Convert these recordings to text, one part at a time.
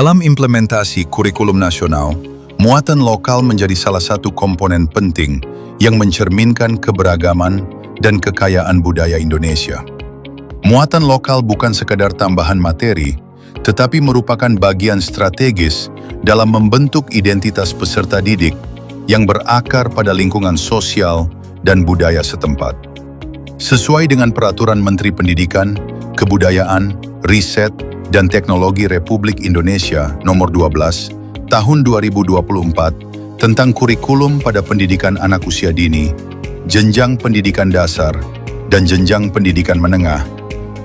Dalam implementasi kurikulum nasional, muatan lokal menjadi salah satu komponen penting yang mencerminkan keberagaman dan kekayaan budaya Indonesia. Muatan lokal bukan sekadar tambahan materi, tetapi merupakan bagian strategis dalam membentuk identitas peserta didik yang berakar pada lingkungan sosial dan budaya setempat. Sesuai dengan Peraturan Menteri Pendidikan, Kebudayaan, Riset, dan Teknologi Republik Indonesia Nomor 12 Tahun 2024 tentang kurikulum pada pendidikan anak usia dini, jenjang pendidikan dasar, dan jenjang pendidikan menengah,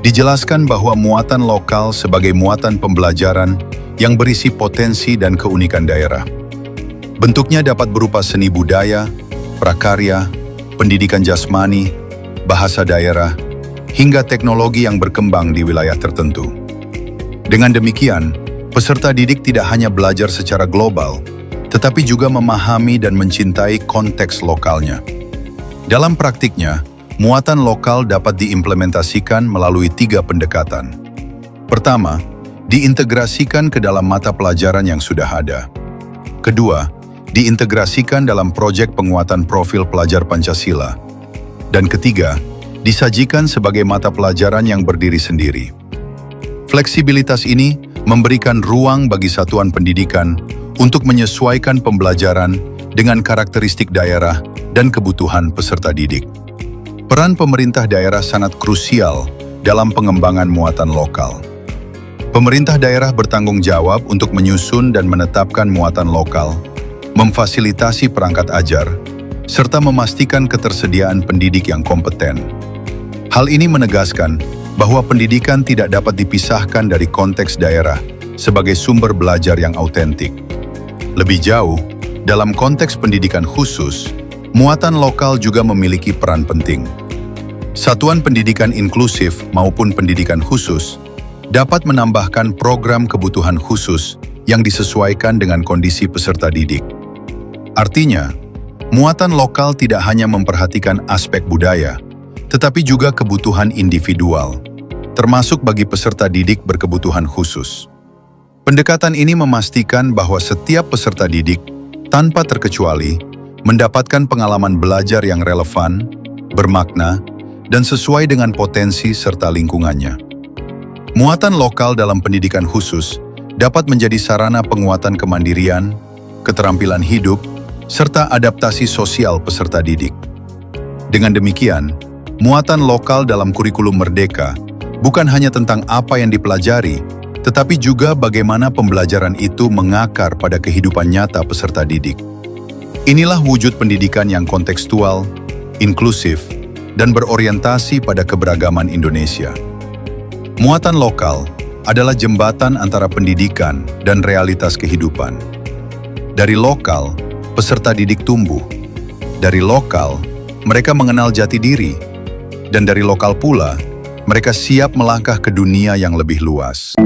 dijelaskan bahwa muatan lokal sebagai muatan pembelajaran yang berisi potensi dan keunikan daerah. Bentuknya dapat berupa seni budaya, prakarya, pendidikan jasmani, bahasa daerah, hingga teknologi yang berkembang di wilayah tertentu. Dengan demikian, peserta didik tidak hanya belajar secara global, tetapi juga memahami dan mencintai konteks lokalnya. Dalam praktiknya, muatan lokal dapat diimplementasikan melalui 3 pendekatan. Pertama, diintegrasikan ke dalam mata pelajaran yang sudah ada. Kedua, diintegrasikan dalam proyek penguatan profil pelajar Pancasila. Dan ketiga, disajikan sebagai mata pelajaran yang berdiri sendiri. Fleksibilitas ini memberikan ruang bagi satuan pendidikan untuk menyesuaikan pembelajaran dengan karakteristik daerah dan kebutuhan peserta didik. Peran pemerintah daerah sangat krusial dalam pengembangan muatan lokal. Pemerintah daerah bertanggung jawab untuk menyusun dan menetapkan muatan lokal, memfasilitasi perangkat ajar, serta memastikan ketersediaan pendidik yang kompeten. Hal ini menegaskan bahwa pendidikan tidak dapat dipisahkan dari konteks daerah sebagai sumber belajar yang autentik. Lebih jauh, dalam konteks pendidikan khusus, muatan lokal juga memiliki peran penting. Satuan pendidikan inklusif maupun pendidikan khusus dapat menambahkan program kebutuhan khusus yang disesuaikan dengan kondisi peserta didik. Artinya, muatan lokal tidak hanya memperhatikan aspek budaya, tetapi juga kebutuhan individual, termasuk bagi peserta didik berkebutuhan khusus. Pendekatan ini memastikan bahwa setiap peserta didik, tanpa terkecuali, mendapatkan pengalaman belajar yang relevan, bermakna, dan sesuai dengan potensi serta lingkungannya. Muatan lokal dalam pendidikan khusus dapat menjadi sarana penguatan kemandirian, keterampilan hidup, serta adaptasi sosial peserta didik. Dengan demikian, muatan lokal dalam kurikulum Merdeka bukan hanya tentang apa yang dipelajari, tetapi juga bagaimana pembelajaran itu mengakar pada kehidupan nyata peserta didik. Inilah wujud pendidikan yang kontekstual, inklusif, dan berorientasi pada keberagaman Indonesia. Muatan lokal adalah jembatan antara pendidikan dan realitas kehidupan. Dari lokal, peserta didik tumbuh. Dari lokal, mereka mengenal jati diri. Dan dari lokal pula, mereka siap melangkah ke dunia yang lebih luas.